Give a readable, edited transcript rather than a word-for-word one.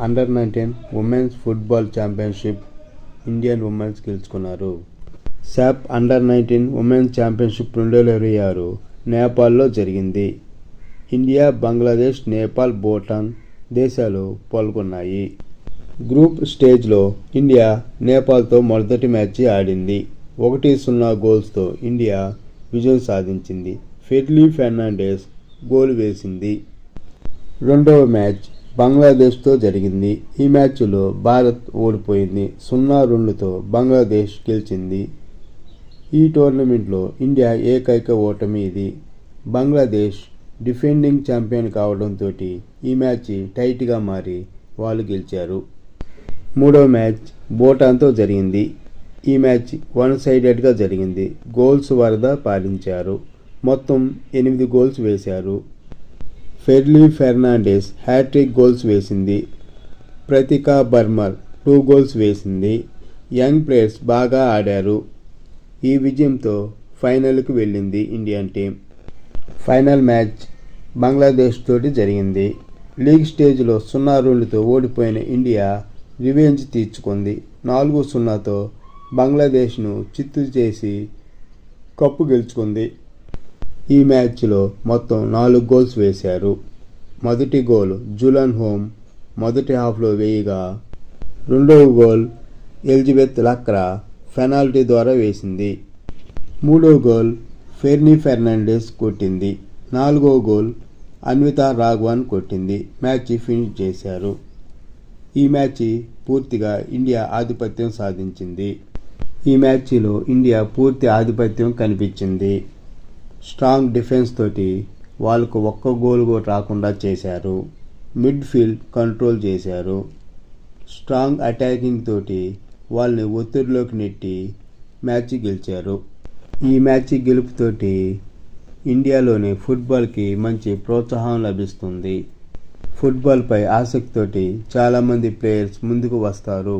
Under-19 women's football championship Indian women's గెలుచుకున్నారు. సాఫ్ under-19 women's championship 2026 నేపాల్లో జరిగింది. ఇండియా, బంగ్లాదేశ్, నేపాల్, భూటాన్ దేశాలు పాల్గొన్నాయి. గ్రూప్ స్టేజ్లో ఇండియా నేపాల్తో మొదటి మ్యాచ్ ఆడింది. 1-0 గోల్స్తో ఇండియా విజయం సాధించింది. ఫెర్లీ ఫెర్నాండెస్ గోల్ వేసింది. రెండవ మ్యాచ్ బంగ్లాదేశ్తో జరిగింది. ఈ మ్యాచ్లో భారత్ ఓడిపోయింది. 0-2తో బంగ్లాదేశ్ గెలిచింది. ఈ టోర్నమెంట్లో ఇండియా ఏకైక ఓటమి ఇది. బంగ్లాదేశ్ డిఫెండింగ్ ఛాంపియన్ కావడంతో ఈ మ్యాచ్ టైట్గా మారి వాళ్ళు గెలిచారు. మూడవ మ్యాచ్ భూటాన్తో జరిగింది. ఈ మ్యాచ్ వన్ సైడెడ్గా జరిగింది. గోల్స్ వరద పారించారు. మొత్తం 8 గోల్స్ వేశారు. ఫెర్లీ ఫెర్నాండెస్ హ్యాట్రిక్ గోల్స్ వేసింది. ప్రతికా బర్మర్ 2 గోల్స్ వేసింది. యంగ్ ప్లేయర్స్ బాగా ఆడారు. ఈ విజయంతో ఫైనల్కు వెళ్ళింది Indian team. Final match Bangladesh తోటి జరిగింది. లీగ్ స్టేజ్లో 0-2తో ఓడిపోయిన ఇండియా రివెంజ్ తీర్చుకుంది. 4-0తో బంగ్లాదేశ్ను చిత్తు చేసి కప్పు గెలుచుకుంది. ఈ మ్యాచ్లో మొత్తం 4 గోల్స్ వేశారు. మొదటి గోల్ జులన్ హోమ్ మొదటి హాఫ్లో వేయగా, రెండవ గోల్ ఎలిజబెత్ లక్రా పెనాల్టీ ద్వారా వేసింది. మూడవ గోల్ ఫెర్నీ ఫెర్నాండెస్ కొట్టింది. 4వ గోల్ అన్వితా రాఘవన్ కొట్టింది. మ్యాచ్ ఫినిష్ చేశారు. ఈ మ్యాచ్ పూర్తిగా ఇండియా ఆధిపత్యం సాధించింది. ఈ మ్యాచ్లో ఇండియా పూర్తి ఆధిపత్యం కనిపించింది. స్ట్రాంగ్ డిఫెన్స్ తోటి వాళ్ళకు ఒక్క గోల్ కూడా రాకుండా చేశారు. మిడ్ఫీల్డ్ కంట్రోల్ చేశారు. స్ట్రాంగ్ అటాకింగ్ తోటి వాళ్ళని ఒత్తిడిలోకి నెట్టి మ్యాచ్ గెలిచారు. ఈ మ్యాచ్ గెలుపుతోటి ఇండియాలోని ఫుట్బాల్కి మంచి ప్రోత్సాహం లభిస్తుంది. ఫుట్బాల్పై ఆసక్తితోటి చాలామంది ప్లేయర్స్ ముందుకు వస్తారు.